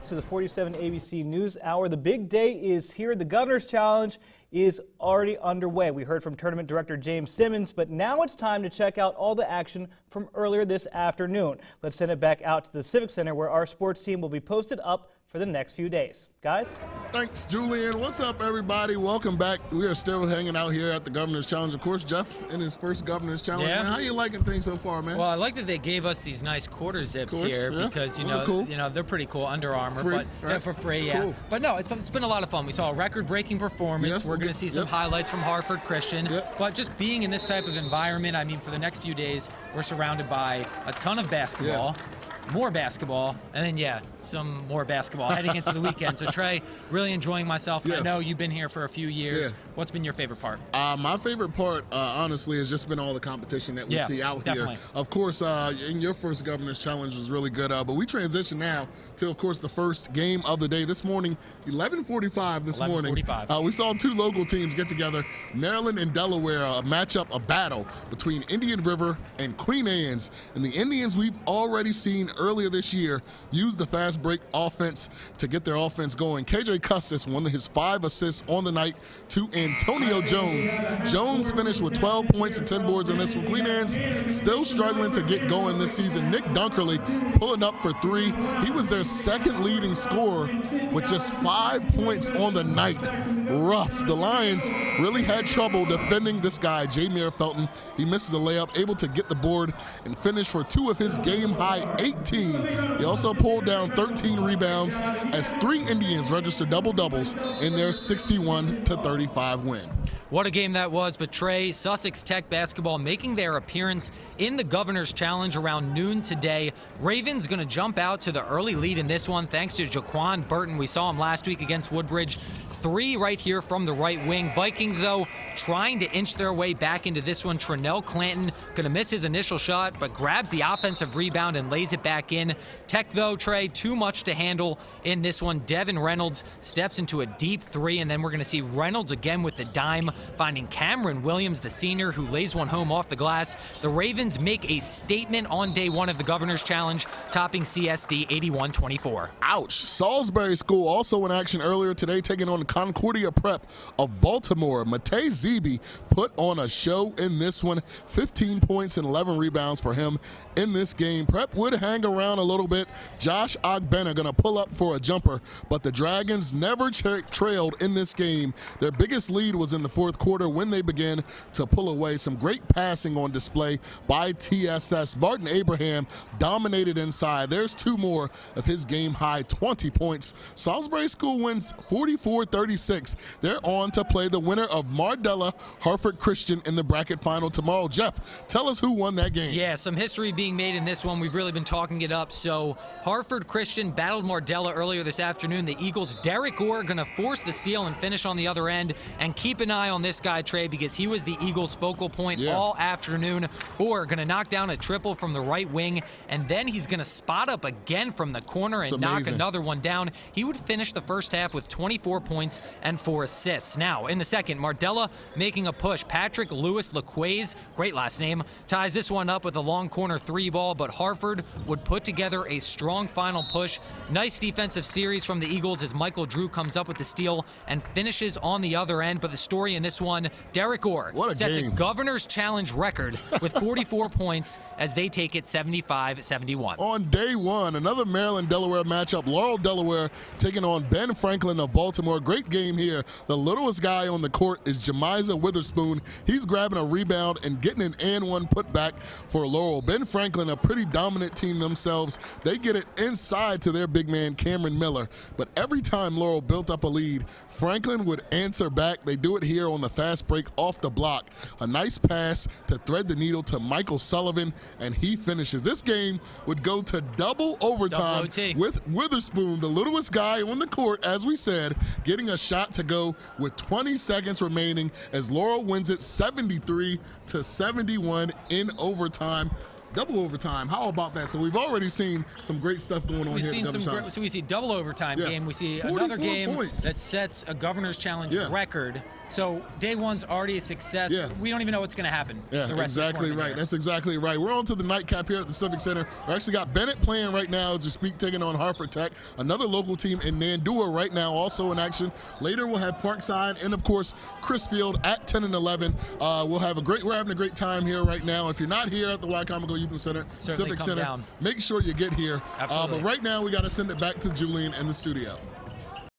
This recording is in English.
to the 47 ABC News Hour. The big day is here. The Governor's Challenge is already underway. We heard from Tournament Director James Simmons, but now it's time to check out all the action from earlier this afternoon. Let's send it back out to the Civic Center where our sports team will be posted up for the next few days. Guys? Thanks, Julian. What's up, everybody? Welcome back. We are still hanging out here at the Governor's Challenge. Of course, Jeff in his first Governor's Challenge. Yeah. Man, how you liking things so far, man? Well, I like that they gave us these nice quarter zips here because cool. they're pretty cool. Under Armour, Free, but right? yeah, for free, yeah. Cool. But no, it's been a lot of fun. We saw a record-breaking performance. We're going to see some highlights from Hartford Christian. But just being in this type of environment, I mean, for the next few days, we're surrounded by a ton of basketball. More basketball, and then, some more basketball heading into the weekend. So, Trey, really enjoying myself, and I know you've been here for a few years. What's been your favorite part? My favorite part, honestly, has just been all the competition that we see out here. Of course, in your first Governor's Challenge was really good, but we transition now to, of course, the first game of the day. This morning, 11:45 this morning, we saw two local teams get together, Maryland and Delaware, a matchup, a battle between Indian River and Queen Anne's. And the Indians we've already seen earlier this year used the fast break offense to get their offense going. KJ Custis won his 5 assists on the night to Antonio Jones. Jones finished with 12 points and 10 boards in this one. Queen Anne's still struggling to get going this season. Nick Dunkerley pulling up for 3. He was their second leading scorer with just 5 points on the night. Rough. The Lions really had trouble defending this guy, Jameer Felton. He misses a layup, able to get the board and finish for 2 of his game-high 18. He also pulled down 13 rebounds as 3 Indians registered double-doubles in their 61-35 win. What a game that was, but Trey, Sussex Tech basketball making their appearance in the Governor's Challenge around noon today. Ravens going to jump out to the early lead in this one thanks to Jaquan Burton. We saw him last week against Woodbridge. 3 right here from the right wing. Vikings, though, trying to inch their way back into this one. Trinell Clanton going to miss his initial shot, but grabs the offensive rebound and lays it back in. Tech, though, Trey, too much to handle in this one. Devin Reynolds steps into a deep 3, and then we're going to see Reynolds again with the dime, finding Cameron Williams, the senior, who lays one home off the glass. The Ravens make a statement on day 1 of the Governor's Challenge, topping CSD 81-24. Ouch. Salisbury School also in action earlier today, taking on Concordia Prep of Baltimore. Matei Zeeby put on a show in this one. 15 points and 11 rebounds for him in this game. Prep would hang around a little bit. Josh Ogbena going to pull up for a jumper, but the Dragons never trailed in this game. Their biggest lead was in the fourth quarter when they began to pull away. Some great passing on display by TSS. Martin Abraham dominated inside. There's 2 more of his game-high 20 points. Salisbury School wins 44-36. They're on to play the winner of Mardella Hartford Christian in the bracket final tomorrow. Jeff, tell us who won that game. Yeah, some history being made in this one. We've really been talking it up. So Hartford Christian battled Mardella earlier this afternoon. The Eagles' Derek Gore going to force the steal and finish on the other end. And keep an eye on this guy, Trey, because he was the Eagles' focal point all afternoon. Gore going to knock down a triple from the right wing, and then he's going to spot up again from the corner and knock another one down. He would finish the first half with 24 points and 4 assists. Now, in the second, Mardella making a push. Patrick Lewis LeQuays, great last name, ties this one up with a long corner 3 ball, but Hartford would put together a strong final push. Nice defensive series from the Eagles as Michael Drew comes up with the steal and finishes on the other end. But the story in this one, Derek Gore sets a Governor's Challenge record with 44 points as they take it 75-71. On day 1, another Maryland-Delaware matchup. Laurel Delaware taking on Ben Franklin of Baltimore. Great game here. The littlest guy on the court is Jemiza Witherspoon. He's grabbing a rebound and getting an and-one putback for Laurel. Ben Franklin, a pretty dominant team themselves. They get it inside to their big man, Cameron Miller. But every time Laurel built up a lead, Franklin would answer back. They do it here on the fast break off the block. A nice pass to thread the needle to Michael Sullivan, and he finishes. This game would go to double overtime with Witherspoon, the littlest guy on the court, as we said, getting a shot to go with 20 seconds remaining as Laurel wins it 73-71 in overtime. double overtime. How about that? So we've already seen some great stuff going on here. So we see double overtime game. We see another game that sets a Governor's Challenge record. So day one's already a success. We don't even know what's going to happen. Yeah, exactly right. That's exactly right. We're on to the nightcap here at the Civic Center. We actually got Bennett playing right now as we speak, taking on Hartford Tech, another local team in Nandua right now, also in action. Later we'll have Parkside and of course Crisfield at 10 and 11. We're having a great time here right now. If you're not here at the Wycomico Youth Center, Civic Center, make sure you get here. Absolutely. But right now we got to send it back to Julian in the studio.